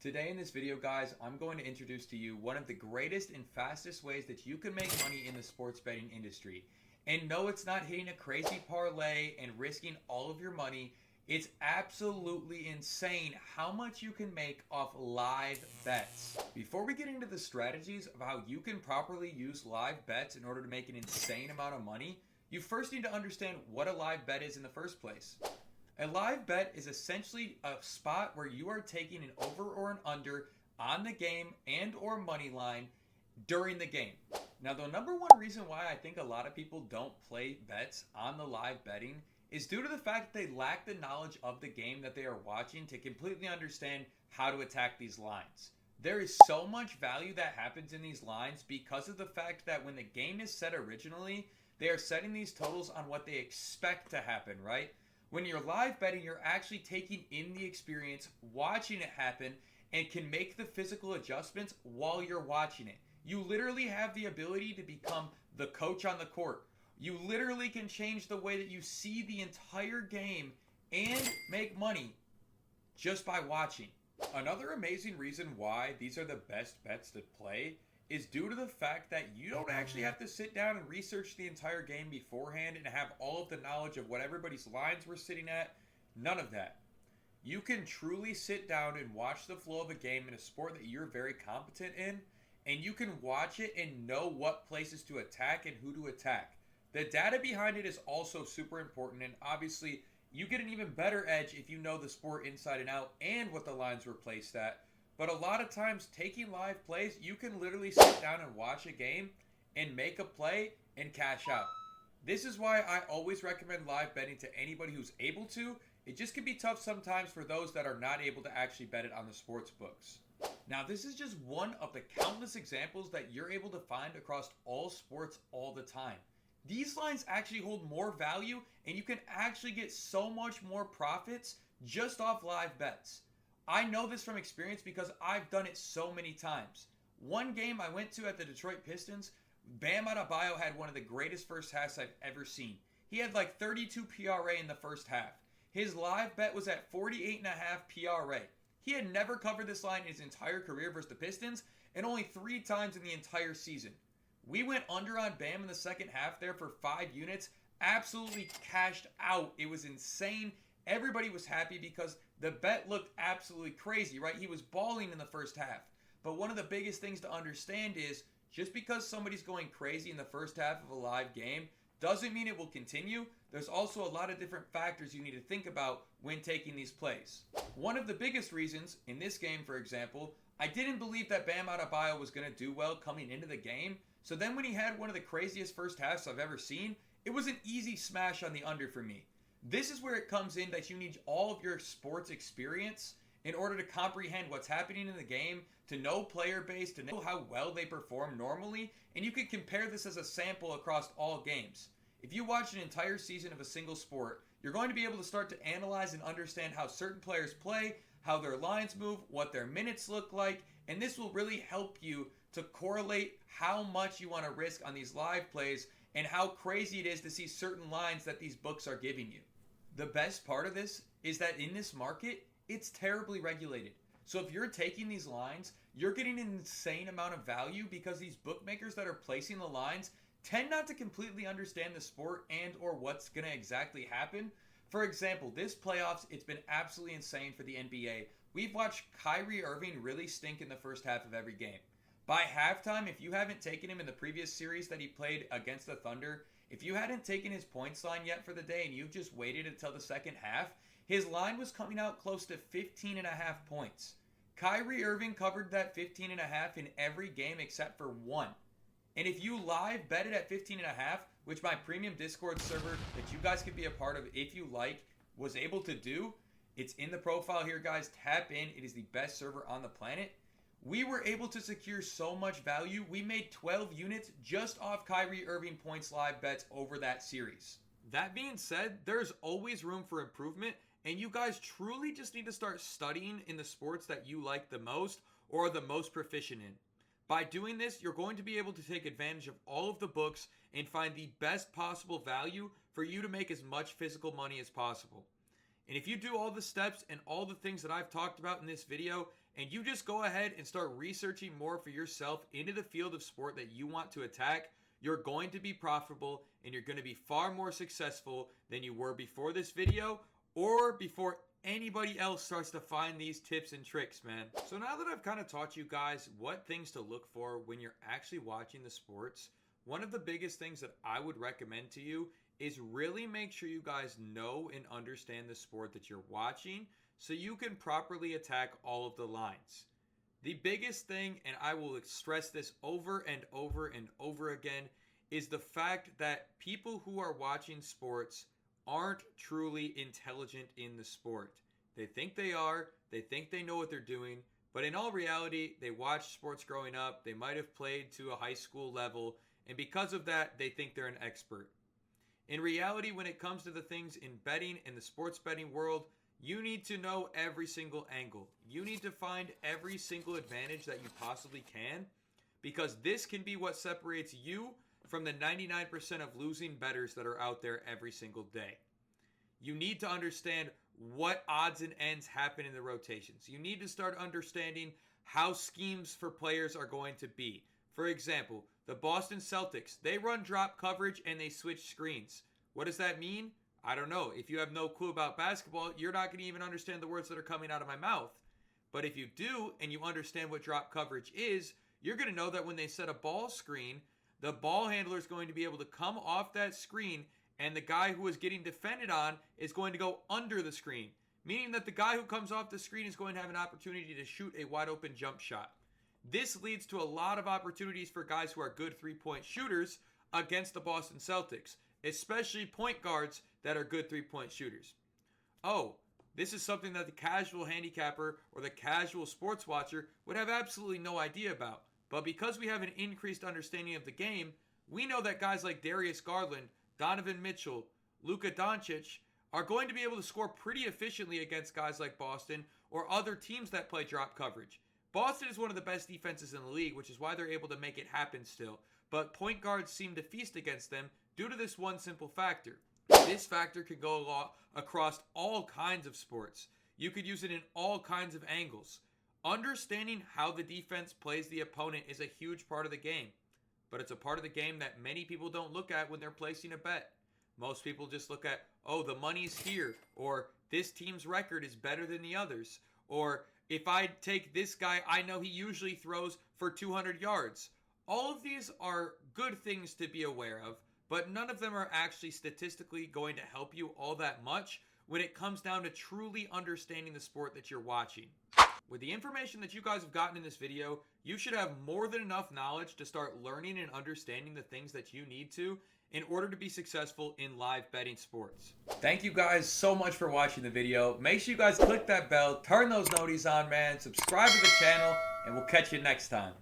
Today in this video, guys, I'm going to introduce to you one of the greatest and fastest ways that you can make money in the sports betting industry. And no, it's not hitting a crazy parlay and risking all of your money. It's absolutely insane how much you can make off live bets. Before we get into the strategies of how you can properly use live bets in order to make an insane amount of money, you first need to understand what a live bet is in the first place. A live bet is essentially a spot where you are taking an over or an under on the game and or money line during the game. Now, the number one reason why I think a lot of people don't play bets on the live betting is due to the fact that they lack the knowledge of the game that they are watching to completely understand how to attack these lines. There is so much value that happens in these lines because of the fact that when the game is set originally, they are setting these totals on what they expect to happen, right? When you're live betting, you're actually taking in the experience, watching it happen, and can make the physical adjustments while you're watching it. You literally have the ability to become the coach on the court. You literally can change the way that you see the entire game and make money just by watching. Another amazing reason why these are the best bets to play is due to the fact that you don't actually have to sit down and research the entire game beforehand and have all of the knowledge of what everybody's lines were sitting at. None of that. You can truly sit down and watch the flow of a game in a sport that you're very competent in, and you can watch it and know what places to attack and who to attack. The data behind it is also super important, and obviously you get an even better edge if you know the sport inside and out and what the lines were placed at. But a lot of times, taking live plays, you can literally sit down and watch a game and make a play and cash out. This is why I always recommend live betting to anybody who's able to. It just can be tough sometimes for those that are not able to actually bet it on the sports books. Now, this is just one of the countless examples that you're able to find across all sports all the time. These lines actually hold more value, and you can actually get so much more profits just off live bets. I know this from experience because I've done it so many times. One game I went to at the Detroit Pistons, Bam Adebayo had one of the greatest first halves I've ever seen. He had like 32 PRA in the first half. His live bet was at 48.5 PRA. He had never covered this line in his entire career versus the Pistons, and only 3 times in the entire season. We went under on Bam in the second half there for 5 units, absolutely cashed out. It was insane. Everybody was happy because the bet looked absolutely crazy, right? He was balling in the first half. But one of the biggest things to understand is just because somebody's going crazy in the first half of a live game doesn't mean it will continue. There's also a lot of different factors you need to think about when taking these plays. One of the biggest reasons in this game, for example, I didn't believe that Bam Adebayo was going to do well coming into the game. So then when he had one of the craziest first halves I've ever seen, it was an easy smash on the under for me. This is where it comes in that you need all of your sports experience in order to comprehend what's happening in the game, to know player base, to know how well they perform normally, and you can compare this as a sample across all games. If you watch an entire season of a single sport, you're going to be able to start to analyze and understand how certain players play, how their lines move, what their minutes look like, and this will really help you to correlate how much you want to risk on these live plays and how crazy it is to see certain lines that these books are giving you. The best part of this is that in this market, it's terribly regulated. So if you're taking these lines, you're getting an insane amount of value because these bookmakers that are placing the lines tend not to completely understand the sport and or what's going to exactly happen. For example, this playoffs, it's been absolutely insane for the NBA. We've watched Kyrie Irving really stink in the first half of every game. By halftime, if you haven't taken him in the previous series that he played against the Thunder, if you hadn't taken his points line yet for the day and you've just waited until the second half, his line was coming out close to 15.5 points. Kyrie Irving covered that 15.5 in every game except for one. And if you live bet it at 15.5, which my premium Discord server that you guys could be a part of if you like was able to do, it's in the profile here, guys. Tap in. It is the best server on the planet. We were able to secure so much value. We made 12 units just off Kyrie Irving points live bets over that series. That being said, there's always room for improvement, and you guys truly just need to start studying in the sports that you like the most or are the most proficient in. By doing this, you're going to be able to take advantage of all of the books and find the best possible value for you to make as much physical money as possible. And if you do all the steps and all the things that I've talked about in this video, and you just go ahead and start researching more for yourself into the field of sport that you want to attack, you're going to be profitable and you're going to be far more successful than you were before this video or before anybody else starts to find these tips and tricks, man. So now that I've kind of taught you guys what things to look for when you're actually watching the sports, one of the biggest things that I would recommend to you is really make sure you guys know and understand the sport that you're watching so you can properly attack all of the lines. The biggest thing, and I will stress this over and over and over again, is the fact that people who are watching sports aren't truly intelligent in the sport. They think they are, they think they know what they're doing, but in all reality, they watched sports growing up, they might have played to a high school level, and because of that, they think they're an expert. In reality, when it comes to the things in betting and the sports betting world, you need to know every single angle. You need to find every single advantage that you possibly can, because this can be what separates you from the 99% of losing bettors that are out there every single day. You need to understand what odds and ends happen in the rotations. You need to start understanding how schemes for players are going to be. For example, the Boston Celtics, they run drop coverage and they switch screens. What does that mean? I don't know. If you have no clue about basketball, you're not going to even understand the words that are coming out of my mouth. But if you do and you understand what drop coverage is, you're going to know that when they set a ball screen, the ball handler is going to be able to come off that screen and the guy who is getting defended on is going to go under the screen, meaning that the guy who comes off the screen is going to have an opportunity to shoot a wide open jump shot. This leads to a lot of opportunities for guys who are good three-point shooters against the Boston Celtics, especially point guards that are good three-point shooters. Oh, this is something that the casual handicapper or the casual sports watcher would have absolutely no idea about. But because we have an increased understanding of the game, we know that guys like Darius Garland, Donovan Mitchell, Luka Doncic are going to be able to score pretty efficiently against guys like Boston or other teams that play drop coverage. Boston is one of the best defenses in the league, which is why they're able to make it happen still. But point guards seem to feast against them due to this one simple factor. This factor could go across all kinds of sports. You could use it in all kinds of angles. Understanding how the defense plays the opponent is a huge part of the game. But it's a part of the game that many people don't look at when they're placing a bet. Most people just look at, oh, the money's here, or this team's record is better than the others, or if I take this guy, I know he usually throws for 200 yards. All of these are good things to be aware of, but none of them are actually statistically going to help you all that much when it comes down to truly understanding the sport that you're watching. With the information that you guys have gotten in this video, you should have more than enough knowledge to start learning and understanding the things that you need to in order to be successful in live betting sports. Thank you guys so much for watching the video. Make sure you guys click that bell, turn those noties on, man, subscribe to the channel, and we'll catch you next time.